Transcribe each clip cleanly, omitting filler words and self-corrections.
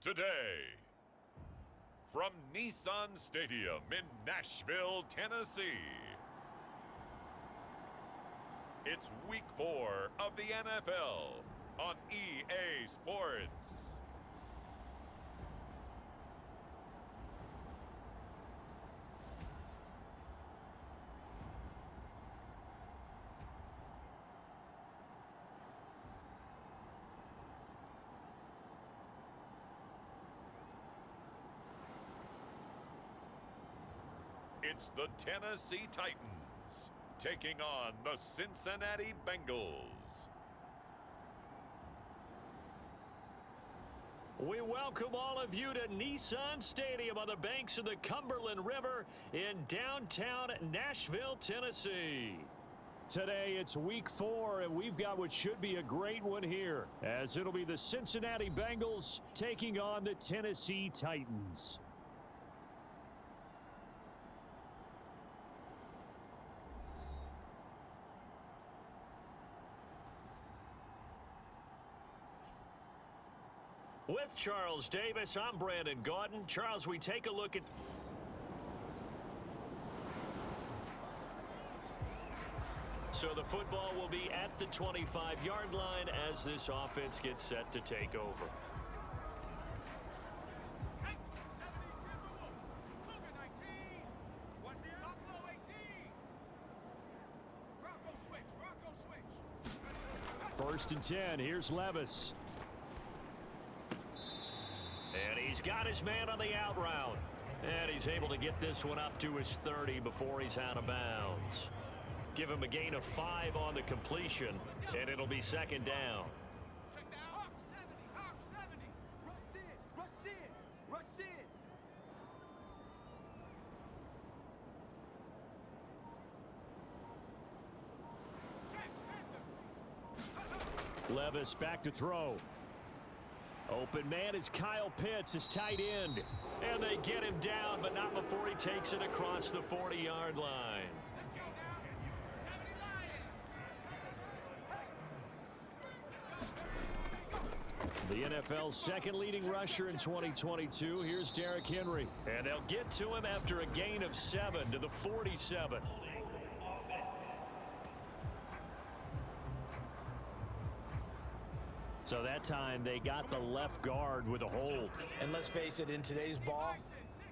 Today, from Nissan Stadium in Nashville, Tennessee, it's Week 4 of the NFL on EA Sports. It's the Tennessee Titans taking on the Cincinnati Bengals. We welcome all of you to Nissan Stadium on the banks of the Cumberland River in downtown Nashville, Tennessee. Today it's Week 4, and we've got what should be a great one here, as it'll be the Cincinnati Bengals taking on the Tennessee Titans. With Charles Davis, I'm Brandon Gaudin. Charles, we take a look at... So the football will be at the 25-yard line as this offense gets set to take over. First and 10, here's Levis. And he's got his man on the out route. And he's able to get this one up to his 30 before he's out of bounds. Give him a gain of 5 on the completion, and it'll be second down. Levis back to throw. Open man is Kyle Pitts, his tight end. And they get him down, but not before he takes it across the 40-yard line. The NFL's second leading rusher in 2022. Here's Derrick Henry. And they'll get to him after a gain of 7 to the 47. So that time they got the left guard with a hold. And let's face it, in today's ball,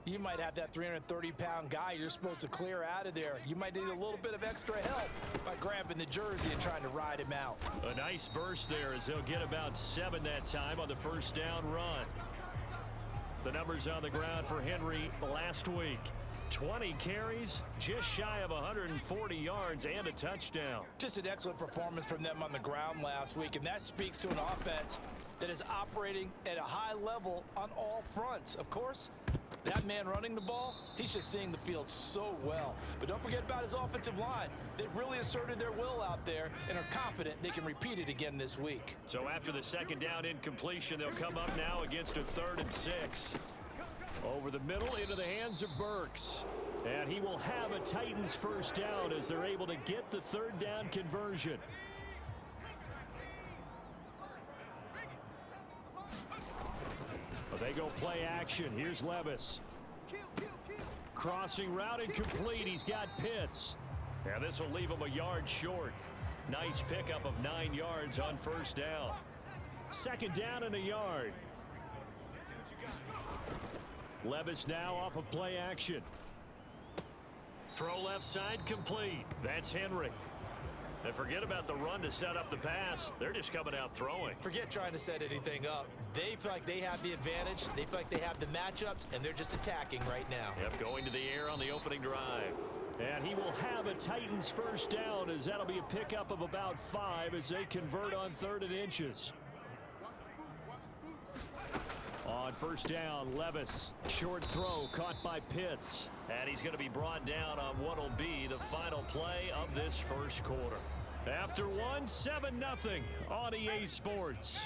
you might have that 330-pound guy you're supposed to clear out of there. You might need a little bit of extra help by grabbing the jersey and trying to ride him out. A nice burst there as they'll get about 7 that time on the first down run. The numbers on the ground for Henry last week. 20 carries, just shy of 140 yards, and a touchdown. Just an excellent performance from them on the ground last week, and that speaks to an offense that is operating at a high level on all fronts. Of course, that man running the ball, he's just seeing the field so well. But don't forget about his offensive line. They've really asserted their will out there and are confident they can repeat it again this week. So after the second down incompletion, they'll come up now against a 3rd and 6. Over the middle into the hands of Burks. And he will have a Titans first down as they're able to get the 3rd down conversion. Well, they go play action. Here's Levis. Crossing route incomplete. He's got Pitts. Now this will leave him a yard short. Nice pickup of 9 yards on first down. Second down and a yard. Levis now off of play action. Throw left side complete. That's Henry. And forget about the run to set up the pass. They're just coming out throwing. Forget trying to set anything up. They feel like they have the advantage. They feel like they have the matchups, and they're just attacking right now. Yep, going to the air on the opening drive. And he will have a Titans first down as that'll be a pickup of about 5 as they convert on 3rd and inches. On first down, Levis. Short throw caught by Pitts. And he's going to be brought down on what will be the final play of this first quarter. After 1, 7-0 on EA Sports.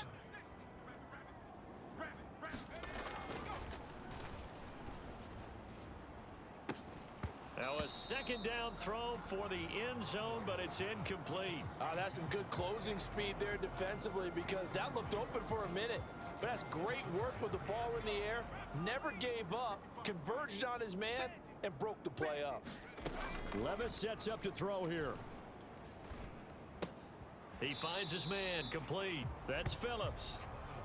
Now a second down throw for the end zone, but it's incomplete. That's some good closing speed there defensively because that looked open for a minute. But that's great work with the ball in the air, never gave up, converged on his man, and broke the play up. Levis sets up to throw here. He finds his man, complete. That's Phillips.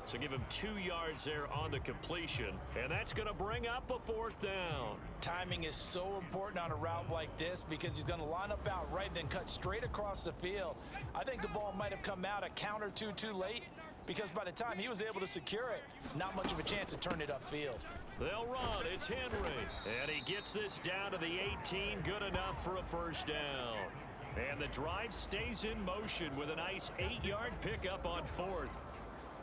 So give him 2 yards there on the completion, and that's going to bring up a 4th down. Timing is so important on a route like this because he's going to line up out right and then cut straight across the field. I think the ball might have come out a count or two too late because by the time he was able to secure it, not much of a chance to turn it upfield. They'll run. It's Henry. And he gets this down to the 18. Good enough for a 1st down. And the drive stays in motion with a nice 8-yard pickup on 4th.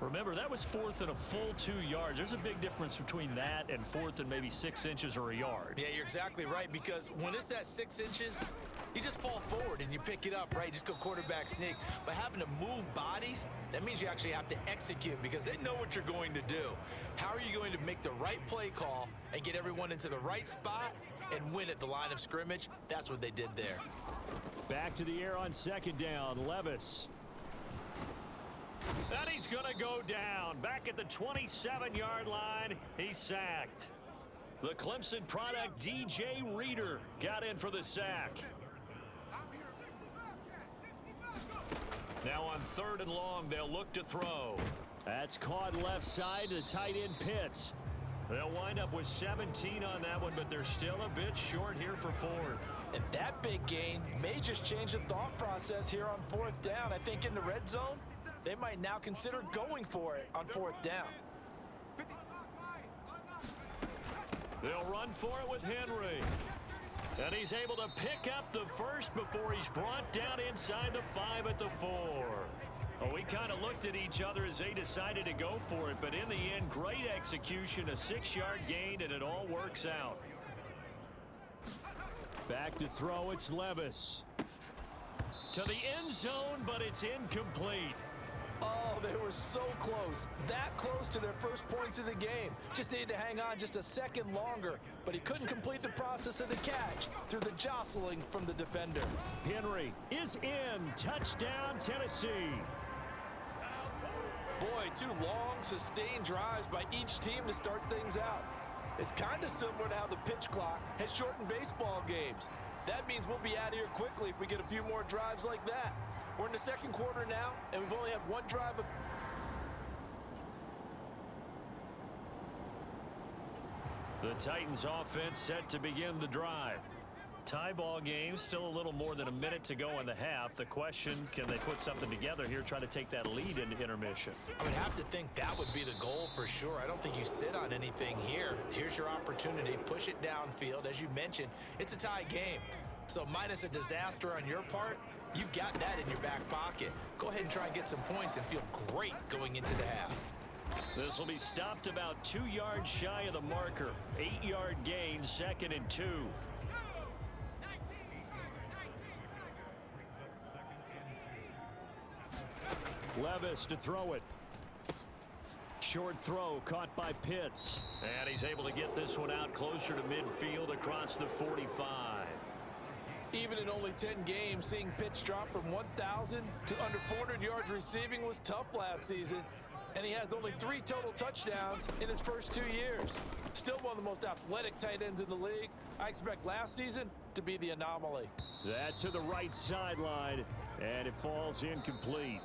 Remember, that was 4th and a full 2 yards. There's a big difference between that and 4th and maybe 6 inches or a yard. Yeah, you're exactly right, because when it's that 6 inches, you just fall forward and you pick it up, right? Just go quarterback sneak. But having to move bodies, that means you actually have to execute because they know what you're going to do. How are you going to make the right play call and get everyone into the right spot and win at the line of scrimmage? That's what they did there. Back to the air on 2nd down, Levis. And he's going to go down. Back at the 27-yard line, he's sacked. The Clemson product, DJ Reader, got in for the sack. Now on 3rd and long, they'll look to throw. That's caught left side to the tight end Pitts. They'll wind up with 17 on that one, but they're still a bit short here for 4th. And that big gain may just change the thought process here on 4th down. I think in the red zone, they might now consider going for it on 4th down. They'll run for it with Henry. And he's able to pick up the 1st before he's brought down inside the 5 at the 4. Well, we kind of looked at each other as they decided to go for it, but in the end, great execution, a 6-yard gain, and it all works out. Back to throw, it's Levis. To the end zone, but it's incomplete. Oh, they were so close. That close to their first points of the game. Just needed to hang on just a second longer, but he couldn't complete the process of the catch through the jostling from the defender. Henry is in. Touchdown, Tennessee. Boy, 2 long, sustained drives by each team to start things out. It's kind of similar to how the pitch clock has shortened baseball games. That means we'll be out of here quickly if we get a few more drives like that. We're in the 2nd quarter now, and we've only had 1 drive. The Titans offense set to begin the drive. Tie ball game, still a little more than a minute to go in the half. The question, can they put something together here, try to take that lead into intermission? I would have to think that would be the goal for sure. I don't think you sit on anything here. Here's your opportunity. Push it downfield. As you mentioned, it's a tie game. So minus a disaster on your part, you've got that in your back pocket. Go ahead and try and get some points and feel great going into the half. This will be stopped about 2 yards shy of the marker. 8-yard gain, 2nd and 2. Levis to throw it. Short throw caught by Pitts. And he's able to get this one out closer to midfield across the 45. Even in only 10 games, seeing Pitts drop from 1,000 to under 400 yards receiving was tough last season. And he has only 3 total touchdowns in his first 2 years. Still one of the most athletic tight ends in the league. I expect last season to be the anomaly. That to the right sideline, and it falls incomplete.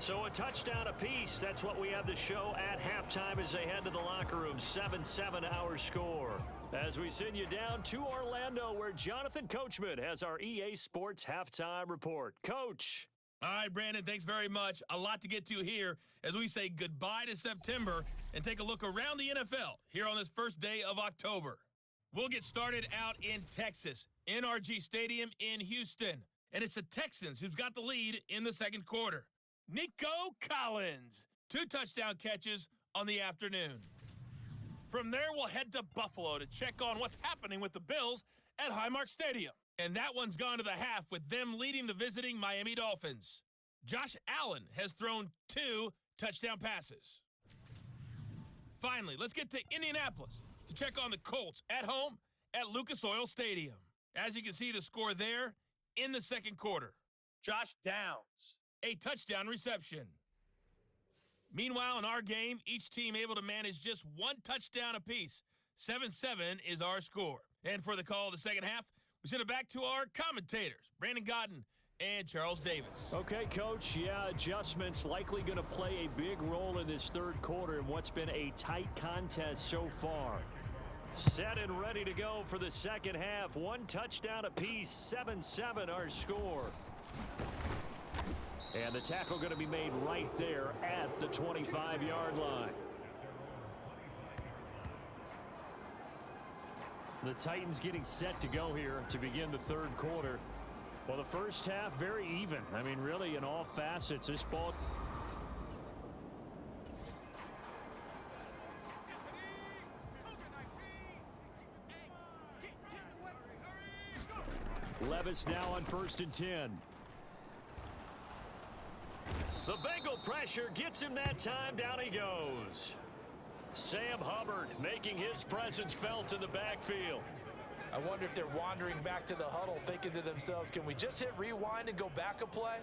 So a touchdown apiece. That's what we have the show at halftime as they head to the locker room. 7-7 our score. As we send you down to Orlando, where Jonathan Coachman has our EA Sports halftime report. Coach. All right, Brandon, thanks very much. A lot to get to here as we say goodbye to September and take a look around the NFL here on this first day of October. We'll get started out in Texas, NRG Stadium in Houston. And it's the Texans who's got the lead in the 2nd quarter. Nico Collins, 2 touchdown catches on the afternoon. From there, we'll head to Buffalo to check on what's happening with the Bills at Highmark Stadium. And that one's gone to the half with them leading the visiting Miami Dolphins. Josh Allen has thrown 2 touchdown passes. Finally, let's get to Indianapolis to check on the Colts at home at Lucas Oil Stadium. As you can see the score there in the 2nd quarter. Josh Downs, a touchdown reception. Meanwhile, in our game, each team able to manage just one touchdown apiece. 7-7 is our score. And for the call of the second half, we send it back to our commentators, Brandon Godden and Charles Davis. Okay, Coach, yeah, adjustments likely going to play a big role in this third quarter in what's been a tight contest so far. Set and ready to go for the second half. One touchdown apiece, 7-7 our score. And the tackle going to be made right there at the 25-yard line. The Titans getting set to go here to begin the third quarter. Well, the first half, very even. I mean, really, in all facets, this ball. Levis now on 1st and 10. The Bengal pressure gets him that time. Down he goes. Sam Hubbard making his presence felt in the backfield. I wonder if they're wandering back to the huddle thinking to themselves, can we just hit rewind and go back a play?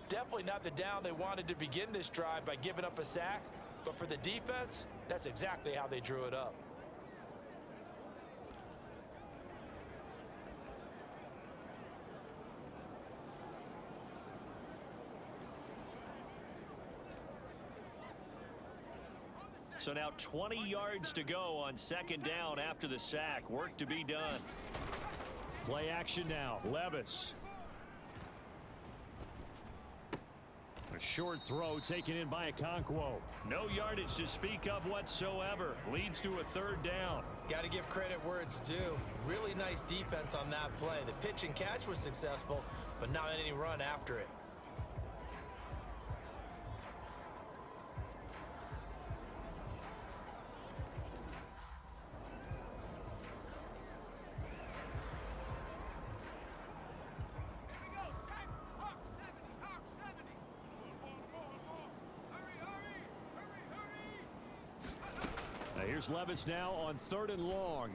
Definitely not the down they wanted to begin this drive by giving up a sack. But for the defense, that's exactly how they drew it up. So now 20 yards to go on second down after the sack. Work to be done. Play action now. Levis. A short throw taken in by Okonkwo. No yardage to speak of whatsoever. Leads to a third down. Got to give credit where it's due. Really nice defense on that play. The pitch and catch was successful, but not any run after it. Here's Levis now on 3rd and long.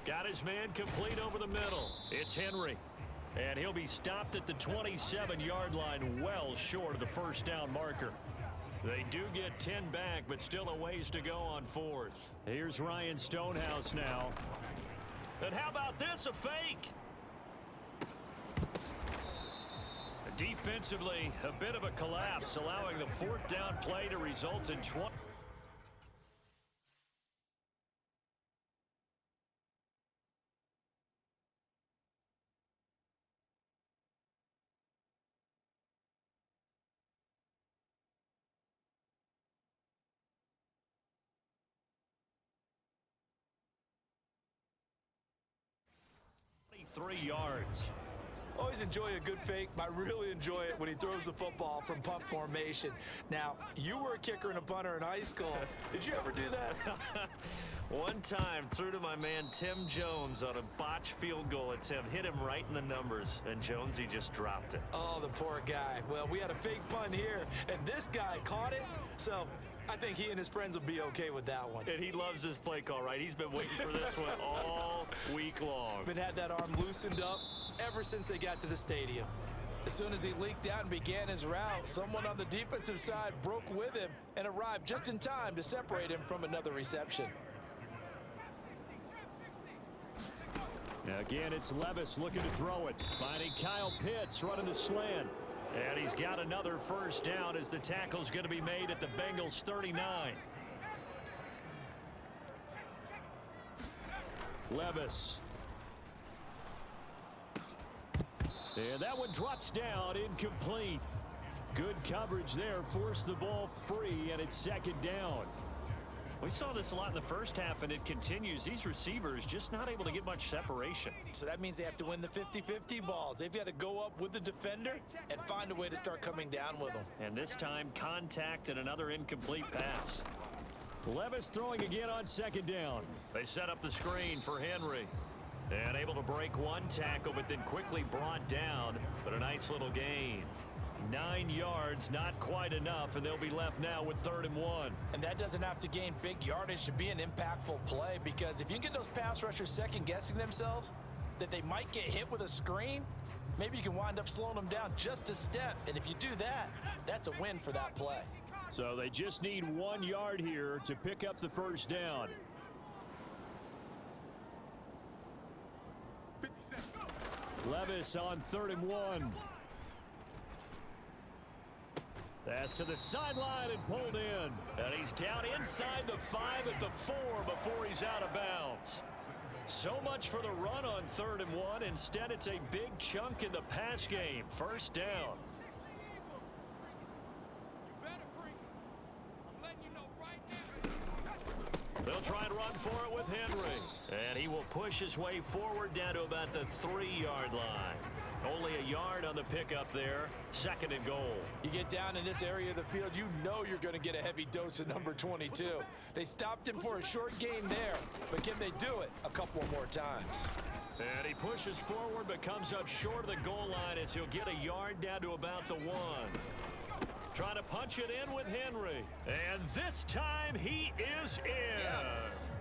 Got his man complete over the middle. It's Henry. And he'll be stopped at the 27-yard line, well short of the first down marker. They do get 10 back, but still a ways to go on 4th. Here's Ryan Stonehouse now. And how about this, a fake? Defensively, a bit of a collapse, allowing the 4th down play to result in 20. Yards. Always enjoy a good fake, but I really enjoy it when he throws the football from punt formation. Now, you were a kicker and a punter in high school. Did you ever do that? One time, threw to my man Tim Jones on a botched field goal attempt. Hit him right in the numbers, and Jonesy just dropped it. Oh, the poor guy. Well, we had a fake punt here, and this guy caught it, so I think he and his friends will be okay with that one. And he loves his play call, right? He's been waiting for this one all week long. Been had that arm loosened up ever since they got to the stadium. As soon as he leaked out and began his route, someone on the defensive side broke with him and arrived just in time to separate him from another reception. Now again, it's Levis looking to throw it. Finding Kyle Pitts running the slant. And he's got another first down as the tackle's going to be made at the Bengals 39. Levis. And that one drops down, incomplete. Good coverage there, forced the ball free, and it's second down. We saw this a lot in the first half, and it continues. These receivers just not able to get much separation. So that means they have to win the 50-50 balls. They've got to go up with the defender and find a way to start coming down with them. And this time, contact and another incomplete pass. Levis throwing again on second down. They set up the screen for Henry. And able to break one tackle, but then quickly brought down. But a nice little gain. 9 yards, not quite enough, and they'll be left now with 3rd and 1. And that doesn't have to gain big yardage to be an impactful play, because if you can get those pass rushers second-guessing themselves that they might get hit with a screen, maybe you can wind up slowing them down just a step. And if you do that, that's a win for that play. So they just need 1 yard here to pick up the first down. Levis on 3rd and 1. That's to the sideline and pulled in. And he's down inside the 5 at the 4 before he's out of bounds. So much for the run on 3rd and 1. Instead, it's a big chunk in the pass game. First down. They'll try and run for it with Henry. And he will push his way forward down to about the 3-yard line. Only a yard on the pickup there. 2nd and goal. You get down in this area of the field, you know you're going to get a heavy dose of number 22. They stopped him for a short gain there, but can they do it a couple more times? And he pushes forward but comes up short of the goal line as he'll get a yard down to about the 1. Trying to punch it in with Henry. And this time he is in. Yes.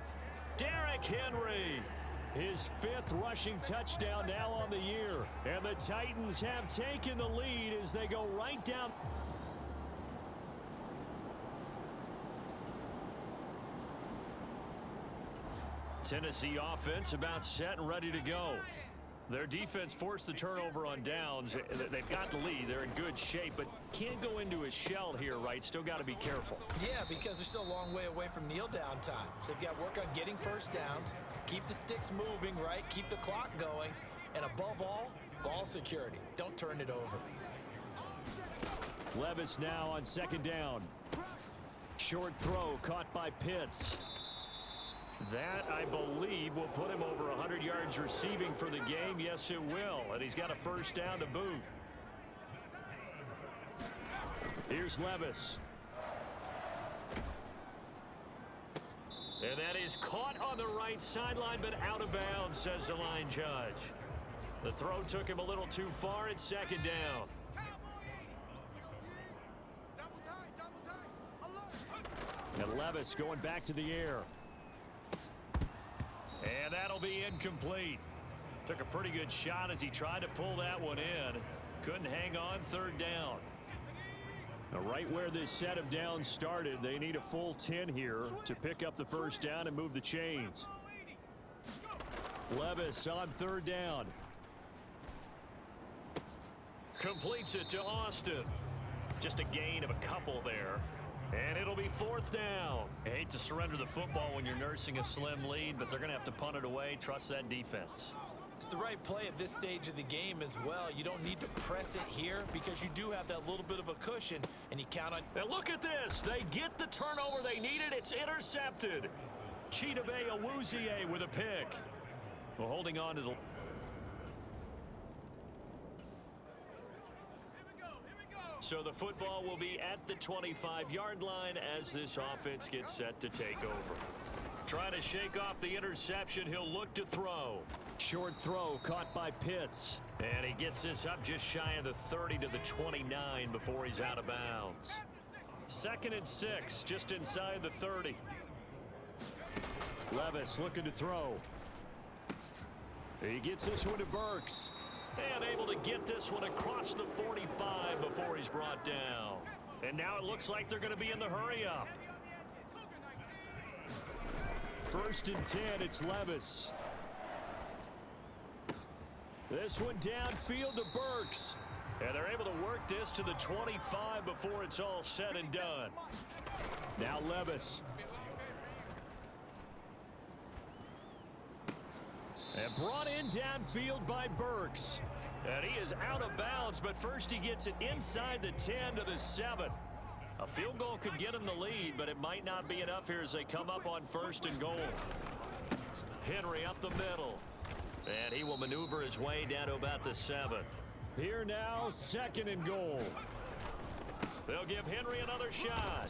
Derrick Henry. His 5th rushing touchdown now on the year. And the Titans have taken the lead as they go right down. Tennessee offense about set and ready to go. Their defense forced the turnover on downs. They've got the lead. They're in good shape, but can't go into a shell here, right? Still got to be careful. Yeah, because they're still a long way away from kneel down time. So they've got to work on getting first downs, keep the sticks moving, right? Keep the clock going, and above all, ball security. Don't turn it over. Levis now on 2nd down. Short throw caught by Pitts. That, I believe, will put him over 100 yards receiving for the game. Yes, it will. And he's got a first down to boot. Here's Levis. And that is caught on the right sideline, but out of bounds, says the line judge. The throw took him a little too far. It's 2nd down. And Levis going back to the air. And that'll be incomplete. Took a pretty good shot as he tried to pull that one in. Couldn't hang on. 3rd down. Now, right where this set of downs started, they need a full 10 here to pick up the first down and move the chains. Levis on 3rd down. Completes it to Austin. Just a gain of a couple there. And it'll be 4th down. I hate to surrender the football when you're nursing a slim lead, but they're going to have to punt it away. Trust that defense. It's the right play at this stage of the game as well. You don't need to press it here because you do have that little bit of a cushion, and you count on... And look at this. They get the turnover they needed. It's intercepted. Chidobe Awuzie with a pick. Well, holding on to the... So the football will be at the 25-yard line as this offense gets set to take over. Trying to shake off the interception. He'll look to throw. Short throw caught by Pitts. And he gets this up just shy of the 30 to the 29 before he's out of bounds. 2nd and 6, just inside the 30. Levis looking to throw. He gets this one to Burks. And able to get this one across the 45 before he's brought down. And now it looks like they're going to be in the hurry up. 1st and 10, it's Levis. This one downfield to Burks. And they're able to work this to the 25 before it's all said and done. Now Levis. And brought in downfield by Burks. And he is out of bounds, but first he gets it inside the 10 to the 7. A field goal could get him the lead, but it might not be enough here as they come up on 1st and goal. Henry up the middle. And he will maneuver his way down to about the 7. Here now, 2nd and goal. They'll give Henry another shot.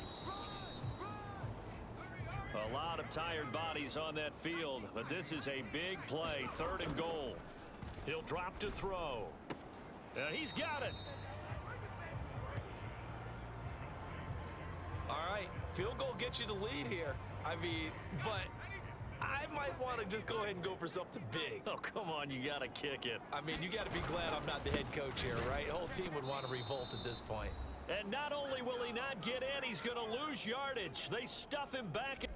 A lot of tired bodies on that field, but this is a big play. 3rd and goal. He'll drop to throw. And he's got it. All right, field goal gets you the lead here. I mean, but I might want to just go ahead and go for something big. Oh, come on, you got to kick it. I mean, you got to be glad I'm not the head coach here, right? The whole team would want to revolt at this point. And not only will he not get in, he's going to lose yardage. They stuff him back.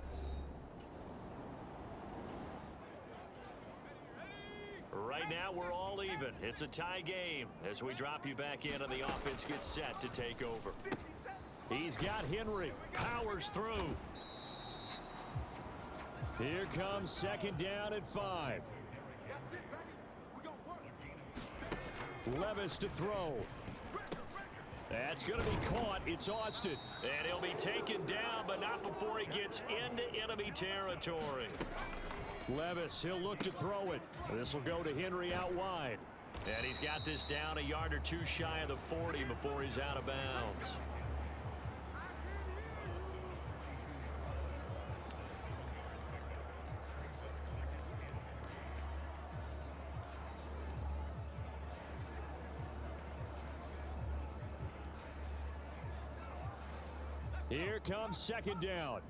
Right now, we're all even. It's a tie game as we drop you back in and the offense gets set to take over. He's got Henry. Powers through. Here comes second down at 5. Levis to throw. That's going to be caught. It's Austin. And he'll be taken down, but not before he gets into enemy territory. Levis, he'll look to throw it. This will go to Henry out wide. And he's got this down a yard or two shy of the 40 before he's out of bounds. Here comes second down.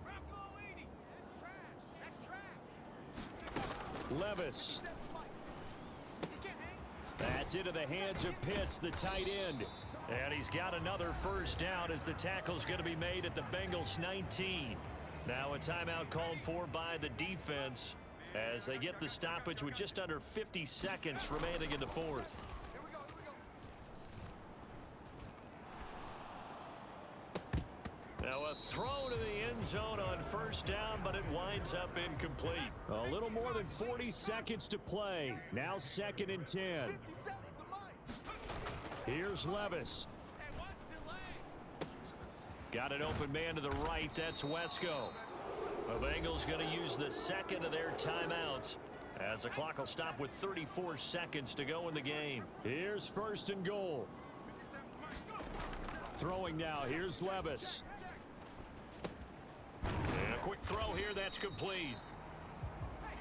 Levis. That's into the hands of Pitts, the tight end. And he's got another first down as the tackle's going to be made at the Bengals 19. Now a timeout called for by the defense as they get the stoppage with just under 50 seconds remaining in the fourth. Now a throw to the end zone on first down, but it winds up incomplete. A little more than 40 seconds to play. Now second and 10. Here's Levis. Got an open man to the right. That's Wesco. The Bengals going to use the second of their timeouts as the clock will stop with 34 seconds to go in the game. Here's first and goal. Throwing now. Here's Levis. And a quick throw here, that's complete.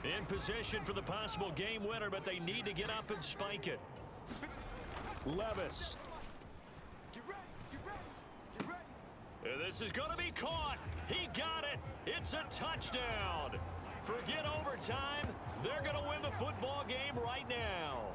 In position for the possible game winner, but they need to get up and spike it. Levis. And this is going to be caught. He got it. It's a touchdown. Forget overtime. They're going to win the football game right now.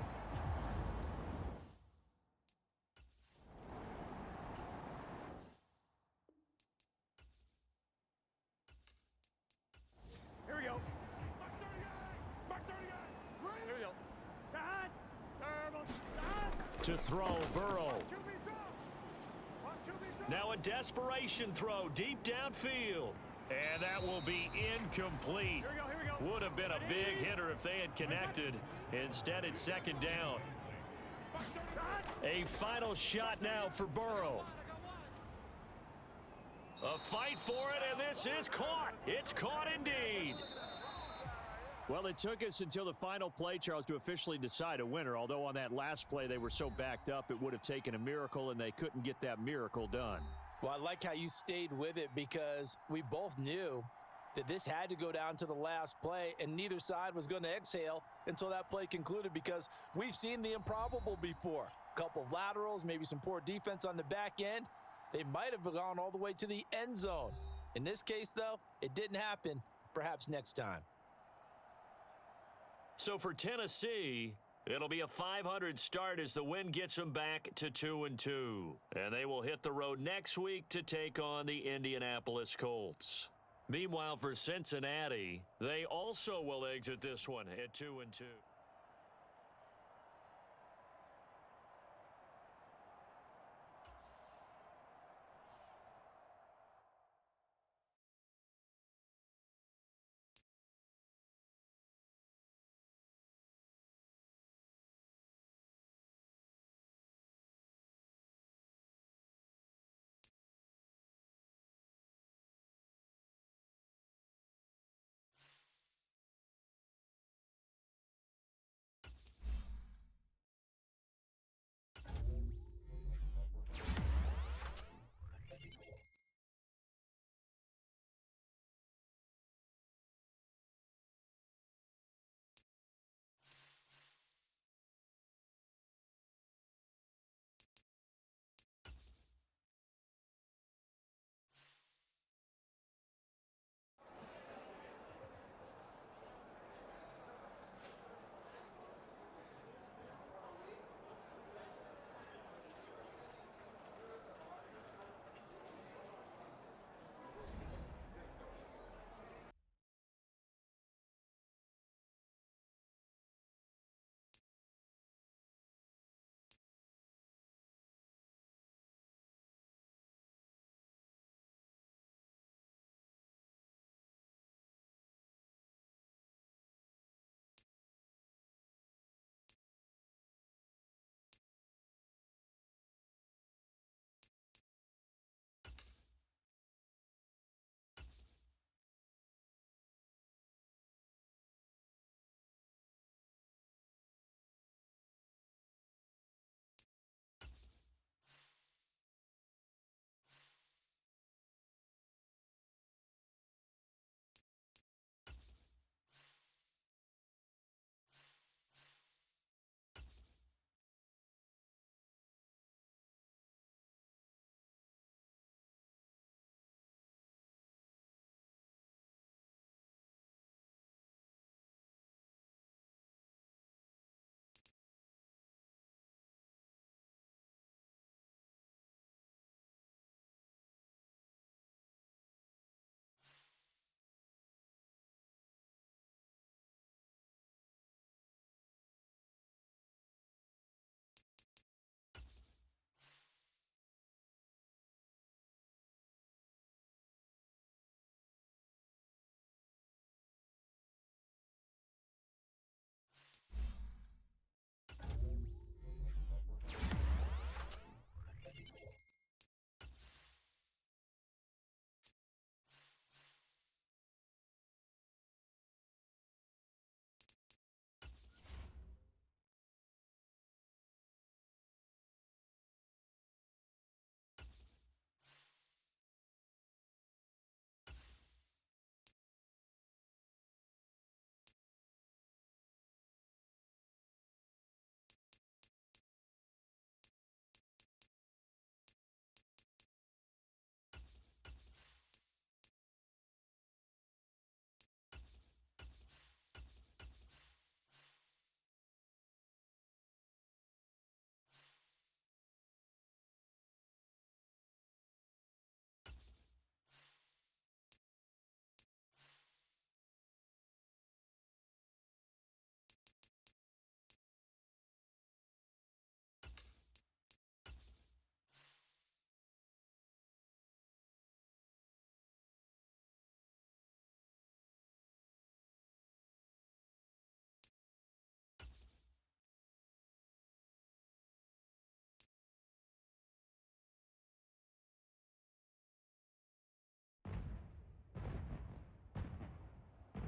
To throw, Burrow. Now a desperation throw deep downfield. And that will be incomplete. Here we go. Would have been a big hitter if they had connected. Instead, it's second down. A final shot now for Burrow. A fight for it, and this is caught. It's caught indeed. Well, it took us until the final play, Charles, to officially decide a winner. Although on that last play they were so backed up, it would have taken a miracle, and they couldn't get that miracle done. Well, I like how you stayed with it because we both knew that this had to go down to the last play, and neither side was going to exhale until that play concluded because we've seen the improbable before. A couple of laterals, maybe some poor defense on the back end. They might have gone all the way to the end zone. In this case, though, it didn't happen. Perhaps next time. So for Tennessee, it'll be a 500 start as the win gets them back to 2-2. And they will hit the road next week to take on the Indianapolis Colts. Meanwhile, for Cincinnati, they also will exit this one at 2-2.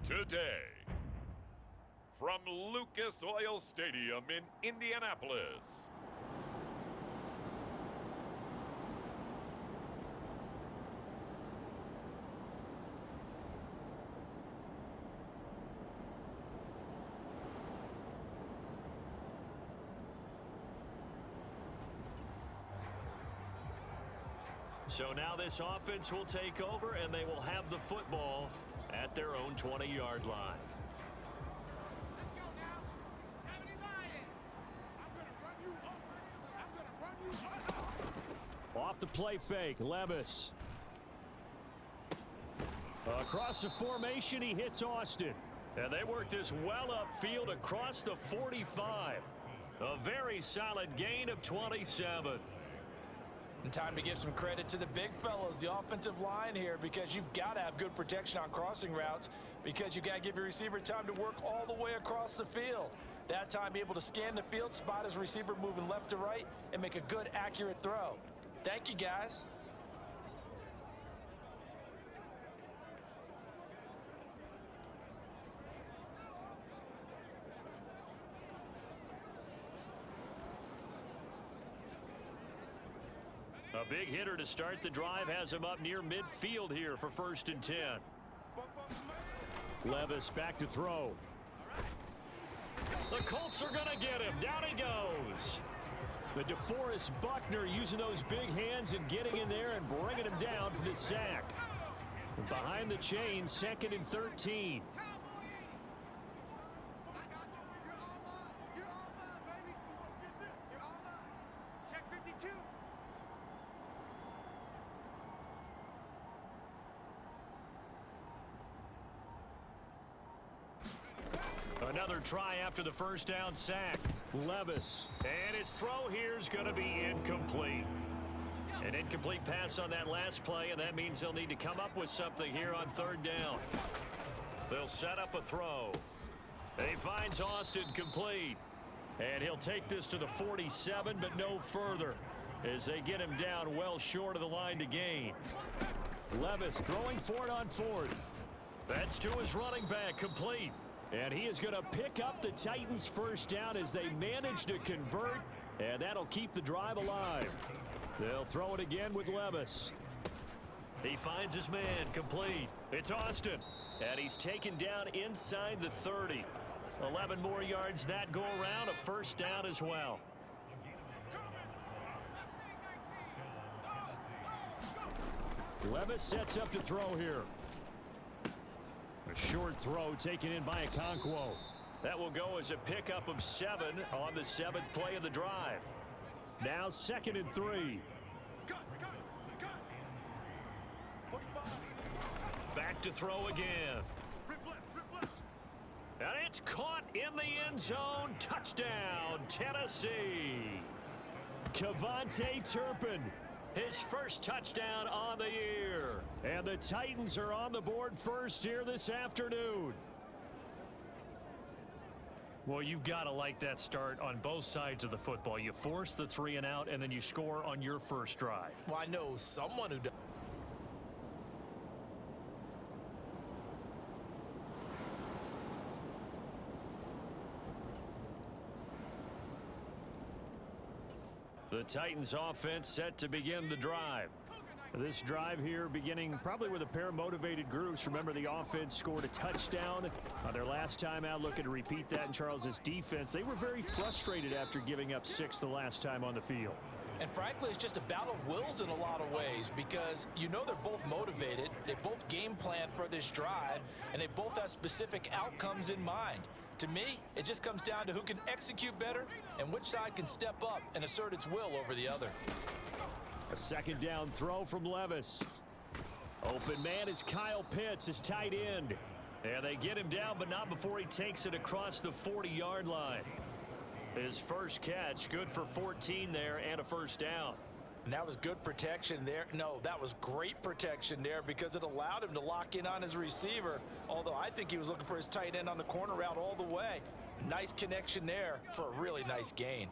today. From Lucas Oil Stadium in Indianapolis. So now this offense will take over, and they will have the football at their own 20-yard line. Off the play fake, Levis. Across the formation, he hits Austin. And they work this well upfield across the 45. A very solid gain of 27. And time to give some credit to the big fellows, the offensive line here, because you've got to have good protection on crossing routes, because you got to give your receiver time to work all the way across the field. That time, be able to scan the field, spot his receiver moving left to right, and make a good, accurate throw. Thank you, guys. A big hitter to start the drive has him up near midfield here for 1st and 10. Levis back to throw. The Colts are going to get him. Down he goes. The DeForest Buckner using those big hands and getting in there and bringing him down for the sack. Behind the chain, 2nd and 13. Another try after the first down sack. Levis. And his throw here is going to be incomplete. An incomplete pass on that last play, and that means they'll need to come up with something here on 3rd down. They'll set up a throw. He finds Austin complete. And he'll take this to the 47, but no further, as they get him down well short of the line to gain. Levis throwing for it on 4th. That's to his running back, complete. And he is going to pick up the Titans' first down as they manage to convert, and that'll keep the drive alive. They'll throw it again with Levis. He finds his man, complete. It's Austin, and he's taken down inside the 30. 11 more yards that go around, a 1st down as well. Levis sets up to throw here. A short throw taken in by Okonkwo. That will go as a pickup of 7 on the 7th play of the drive. Now 2nd and 3. Back to throw again. And it's caught in the end zone. Touchdown, Tennessee. Kevontae Turpin. His first touchdown on the year. And the Titans are on the board first here this afternoon. Well, you've got to like that start on both sides of the football. You force the 3 and out, and then you score on your first drive. Well, I know someone who does. The Titans offense set to begin the drive. This drive here beginning probably with a pair of motivated groups. Remember, the offense scored a touchdown on their last time out. Looking to repeat that in Charles's defense. They were very frustrated after giving up 6 the last time on the field. And frankly, it's just a battle of wills in a lot of ways, because you know they're both motivated, they both game plan for this drive, and they both have specific outcomes in mind. To me, it just comes down to who can execute better and which side can step up and assert its will over the other. A 2nd down throw from Levis. Open man is Kyle Pitts, his tight end. And they get him down, but not before he takes it across the 40-yard line. His first catch, good for 14 there and a 1st down. And that was good protection there. No, that was great protection there, because it allowed him to lock in on his receiver, although I think he was looking for his tight end on the corner route all the way. Nice connection there for a really nice gain.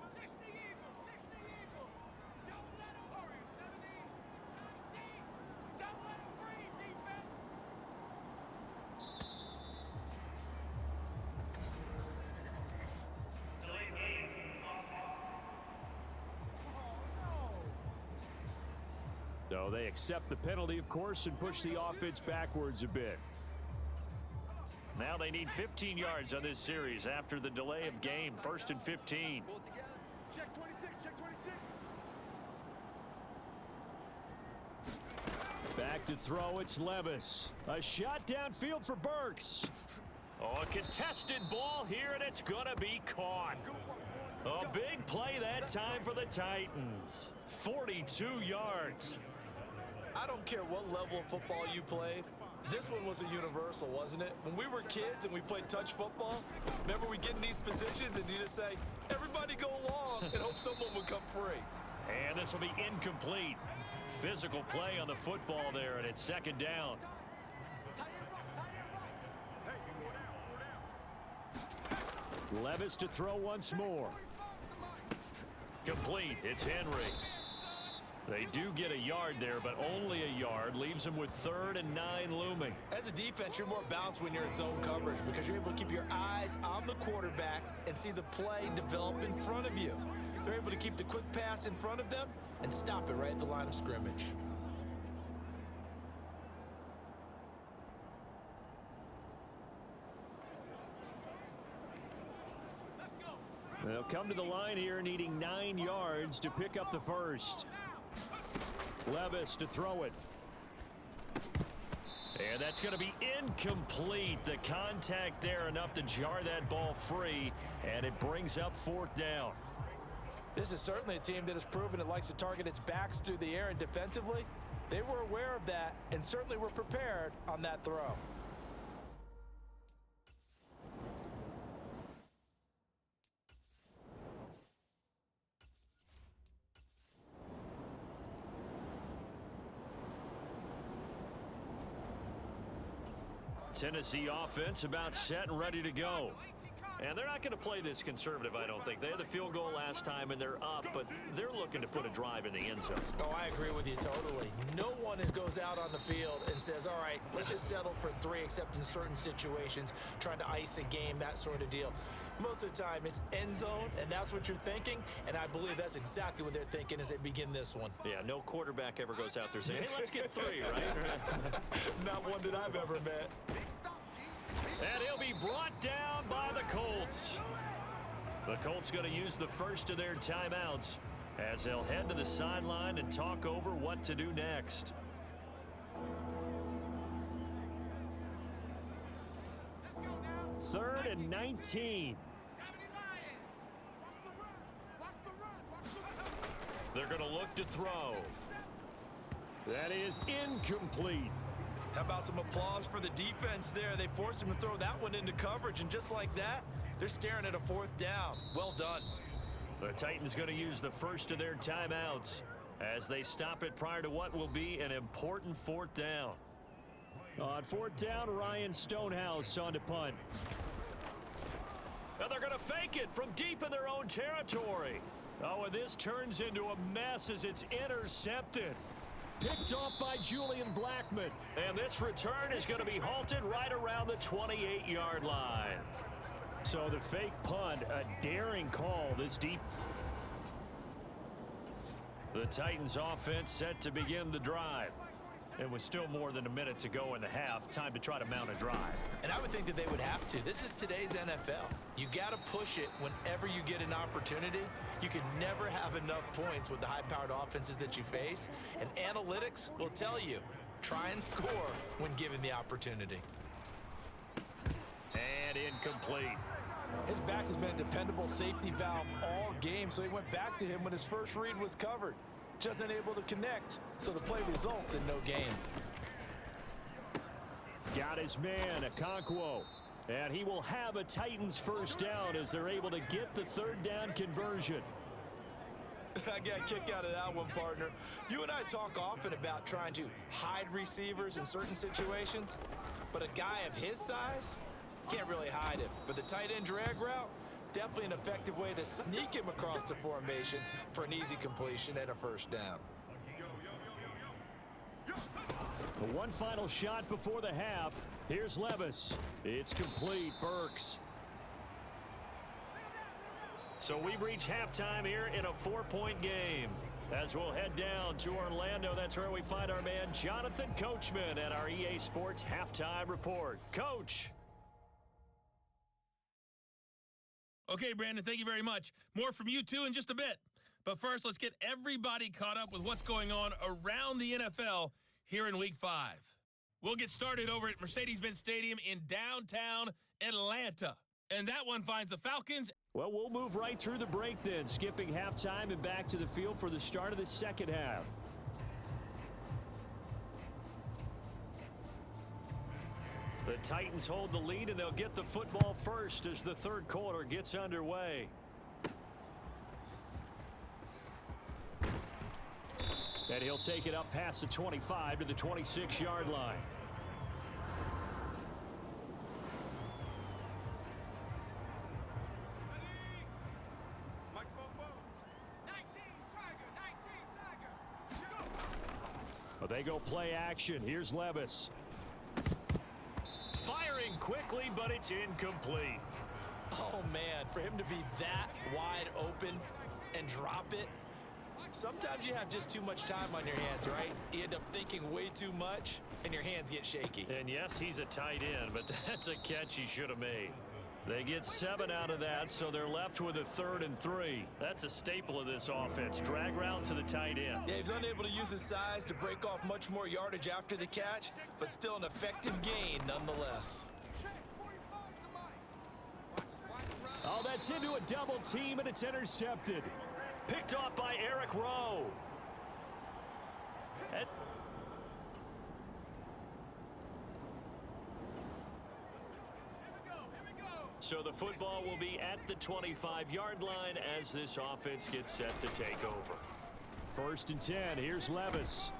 So they accept the penalty, of course, and push the offense backwards a bit. Now they need 15 yards on this series after the delay of game. 1st and 15. Check 26, check 26. Back to throw, it's Levis. A shot downfield for Burks. Oh, a contested ball here, and it's going to be caught. A big play that time for the Titans. 42 yards. I don't care what level of football you played. This one was a universal, wasn't it? When we were kids and we played touch football, remember we get in these positions and you just say, everybody go along and hope someone would come free. And this will be incomplete. Physical play on the football there, and it's 2nd down. Levis to throw once more. Complete. It's Henry. They do get a yard there, but only a yard. Leaves them with 3rd and 9 looming. As a defense, you're more balanced when you're in zone coverage because you're able to keep your eyes on the quarterback and see the play develop in front of you. They're able to keep the quick pass in front of them and stop it right at the line of scrimmage. They'll come to the line here needing 9 yards to pick up the first. Levis to throw it. And that's going to be incomplete. The contact there enough to jar that ball free, and it brings up 4th down. This is certainly a team that has proven it likes to target its backs through the air and defensively. They were aware of that and certainly were prepared on that throw. Tennessee offense about set and ready to go. And they're not going to play this conservative, I don't think. They had the field goal last time, and they're up, but they're looking to put a drive in the end zone. Oh, I agree with you totally. No one goes out on the field and says, all right, let's just settle for 3, except in certain situations, trying to ice a game, that sort of deal. Most of the time, it's end zone, and that's what you're thinking, and I believe that's exactly what they're thinking as they begin this one. Yeah, no quarterback ever goes out there saying, hey, let's get 3, right? Not one that I've ever met. And he'll be brought down by the Colts. The Colts going to use the first of their timeouts as they'll head to the sideline and talk over what to do next. Third and 19. They're going to look to throw. That is incomplete. How about some applause for the defense there? They forced him to throw that one into coverage, and just like that, they're staring at a 4th down. Well done. The Titans going to use the first of their timeouts as they stop it prior to what will be an important 4th down. On 4th down, Ryan Stonehouse on to punt. And they're going to fake it from deep in their own territory. Oh, and this turns into a mess as it's intercepted. Picked off by Julian Blackman. And this return is going to be halted right around the 28-yard line. So the fake punt, a daring call this deep. The Titans offense set to begin the drive. And with still more than a minute to go in the half, time to try to mount a drive. And I would think that they would have to. This is today's NFL. You got to push it whenever you get an opportunity. You can never have enough points with the high-powered offenses that you face. And analytics will tell you, try and score when given the opportunity. And incomplete. His back has been a dependable safety valve all game, so he went back to him when his first read was covered. Just unable to connect, so the play results in no gain. Got his man, Okonkwo. And he will have a Titans first down as they're able to get the 3rd down conversion. I got a kick out of that one, partner. You and I talk often about trying to hide receivers in certain situations, but a guy of his size can't really hide him. But the tight end drag route, definitely an effective way to sneak him across the formation for an easy completion and a first down. One final shot before the half. Here's Levis. It's complete. Burks. So we've reached halftime here in a 4-point game. As we'll head down to Orlando, that's where we find our man Jonathan Coachman at our EA Sports Halftime Report. Coach. Okay, Brandon, thank you very much. More from you, too, in just a bit. But first, let's get everybody caught up with what's going on around the NFL here in Week 5. We'll get started over at Mercedes-Benz Stadium in downtown Atlanta. And that one finds the Falcons. Well, we'll move right through the break then, skipping halftime and back to the field for the start of the second half. The Titans hold the lead, and they'll get the football first as the third quarter gets underway. And he'll take it up past the 25 to the 26-yard line. Well, they go play action. Here's Levis. Firing quickly, but it's incomplete. Oh, man, for him to be that wide open and drop it, sometimes you have just too much time on your hands, right? You end up thinking way too much, and your hands get shaky. And yes, he's a tight end, but that's a catch he should have made. They get 7 out of that, so they're left with a 3rd and 3. That's a staple of this offense. Drag route to the tight end. Yeah, he's unable to use his size to break off much more yardage after the catch, but still an effective gain nonetheless. Oh, that's into a double team, and it's intercepted. Picked off by Eric Rowe. So the football will be at the 25-yard line as this offense gets set to take over. 1st and 10. Here's Levis.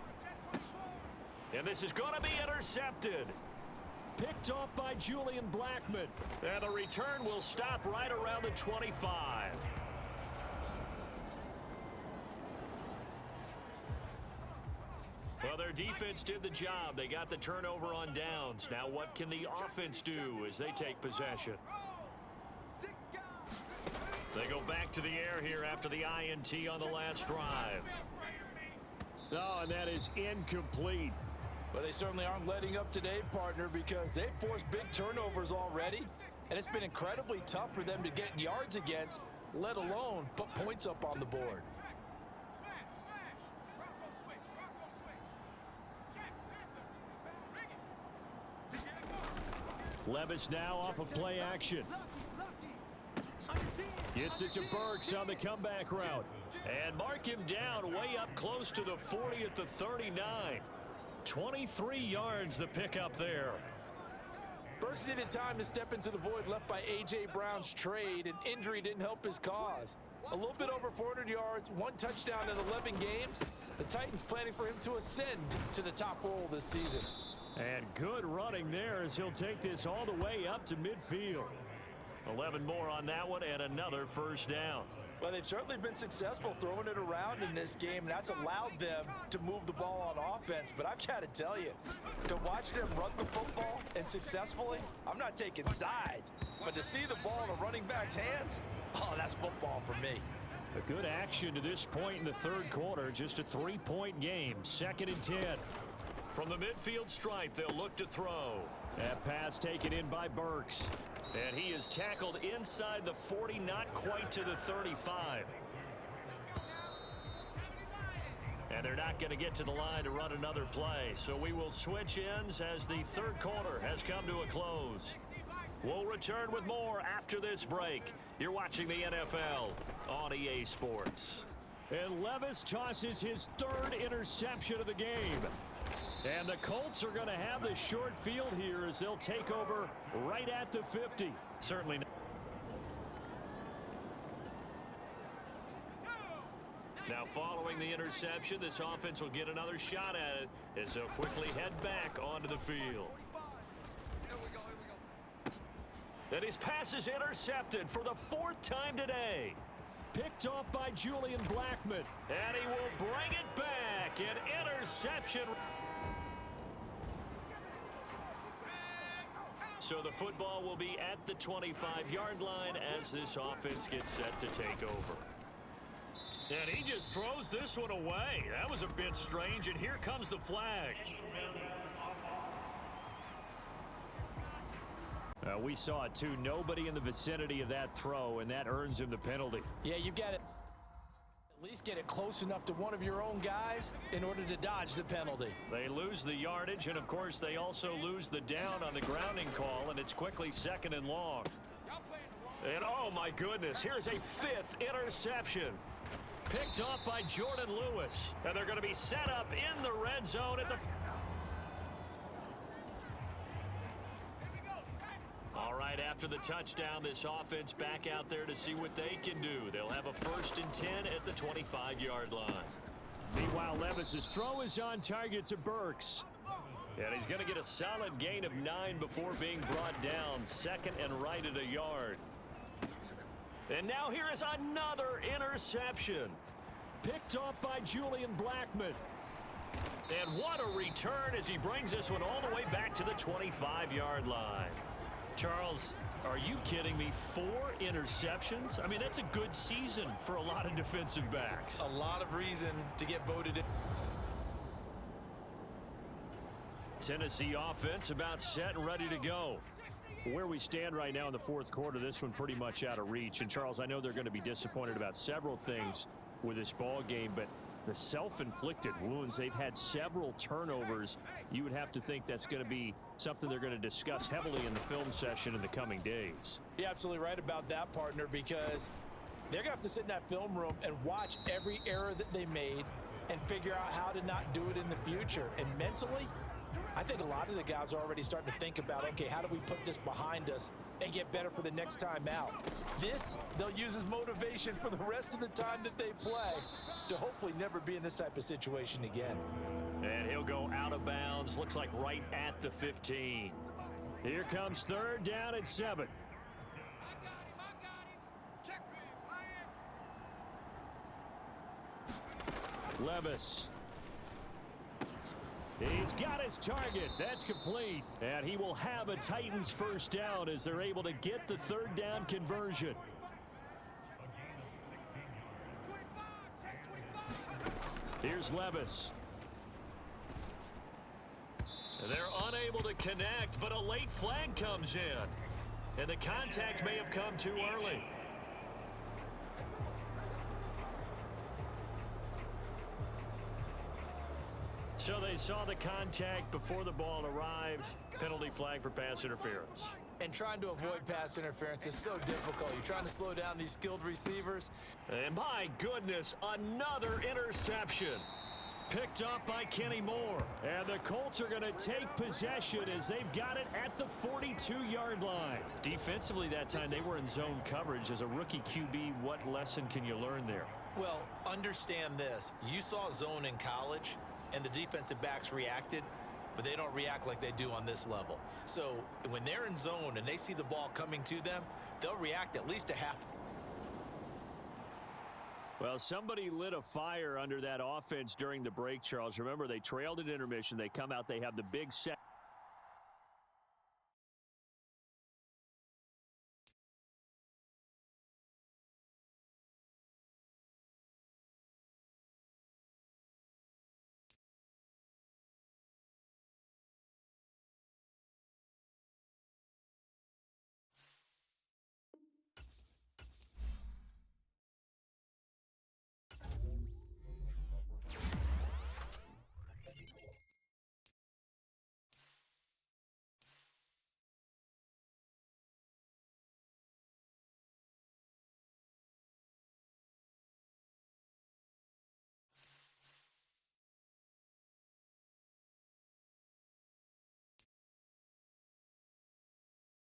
And this is going to be intercepted. Picked off by Julian Blackmon. And the return will stop right around the 25. Well, their defense did the job. They got the turnover on downs. Now what can the offense do as they take possession? They go back to the air here after the INT on the last drive. Oh, and that is incomplete. Well, they certainly aren't letting up today, partner, because they've forced big turnovers already, and it's been incredibly tough for them to get yards against, let alone put points up on the board. Levis now off of play action. Gets it to Burks on the comeback route. And mark him down way up close to the 40 at the 39. 23 yards the pickup there. Burks needed time to step into the void left by A.J. Brown's trade, and injury didn't help his cause. A little bit over 400 yards, 1 touchdown in 11 games. The Titans planning for him to ascend to the top role this season. And good running there as he'll take this all the way up to midfield. 11 more on that one and another first down. Well, they've certainly been successful throwing it around in this game, and that's allowed them to move the ball on offense. But I've got to tell you, to watch them run the football and successfully, I'm not taking sides. But to see the ball in a running back's hands, oh, that's football for me. A good action to this point in the third quarter. Just a 3-point game. 2nd and 10. From the midfield stripe, they'll look to throw. That pass taken in by Burks. And he is tackled inside the 40, not quite to the 35. And they're not going to get to the line to run another play. So we will switch ends as the third quarter has come to a close. We'll return with more after this break. You're watching the NFL on EA Sports. And Levis tosses his 3rd interception of the game. And the Colts are going to have the short field here as they'll take over right at the 50. Certainly not. Now following the interception, this offense will get another shot at it as they'll quickly head back onto the field. And his pass is intercepted for the 4th time today. Picked off by Julian Blackmon. And he will bring it back. An interception. So the football will be at the 25-yard line as this offense gets set to take over. And he just throws this one away. That was a bit strange, and here comes the flag. We saw it, too. Nobody in the vicinity of that throw, and that earns him the penalty. Yeah, you've got to at least get it close enough to one of your own guys in order to dodge the penalty. They lose the yardage, and, of course, they also lose the down on the grounding call, and it's quickly 2nd and long. And, oh, my goodness, here's a 5th interception. Picked off by Jordan Lewis. And they're going to be set up in the red zone at the... All right, after the touchdown, this offense back out there to see what they can do. They'll have a 1st and 10 at the 25-yard line. Meanwhile, Levis's throw is on target to Burks. And he's going to get a solid gain of 9 before being brought down. 2nd and right at a yard. And now here is another interception. Picked off by Julian Blackman. And what a return as he brings this one all the way back to the 25-yard line. Charles, are you kidding me? 4 interceptions? I mean, that's a good season for a lot of defensive backs. A lot of reason to get voted in. Tennessee offense about set and ready to go. Where we stand right now in the 4th quarter, this one pretty much out of reach. And, Charles, I know they're going to be disappointed about several things with this ball game, but the self-inflicted wounds, they've had several turnovers. You would have to think that's going to be something they're going to discuss heavily in the film session in the coming days. You're absolutely right about that, partner, because they're going to have to sit in that film room and watch every error that they made and figure out how to not do it in the future. And mentally, I think a lot of the guys are already starting to think about, okay, how do we put this behind us and get better for the next time out? This, they'll use as motivation for the rest of the time that they play to hopefully never be in this type of situation again. And he'll go out of bounds, looks like right at the 15. Here comes 3rd down and 7. Levis. He's got his target. That's complete. And he will have a Titans 1st down as they're able to get the 3rd down conversion. Here's Levis. They're unable to connect, but a late flag comes in. And the contact may have come too early. So they saw the contact before the ball arrived. Penalty flag for pass interference. And trying to avoid pass interference is so difficult. You're trying to slow down these skilled receivers. And my goodness, another interception. Picked off by Kenny Moore. And the Colts are going to take possession as they've got it at the 42-yard line. Defensively that time, they were in zone coverage. As a rookie QB, what lesson can you learn there? Well, understand this. You saw zone in college, and the defensive backs reacted, but they don't react like they do on this level. So when they're in zone and they see the ball coming to them, they'll react at least a half. Well, somebody lit a fire under that offense during the break, Charles. Remember, they trailed at intermission. They come out, they have the big set.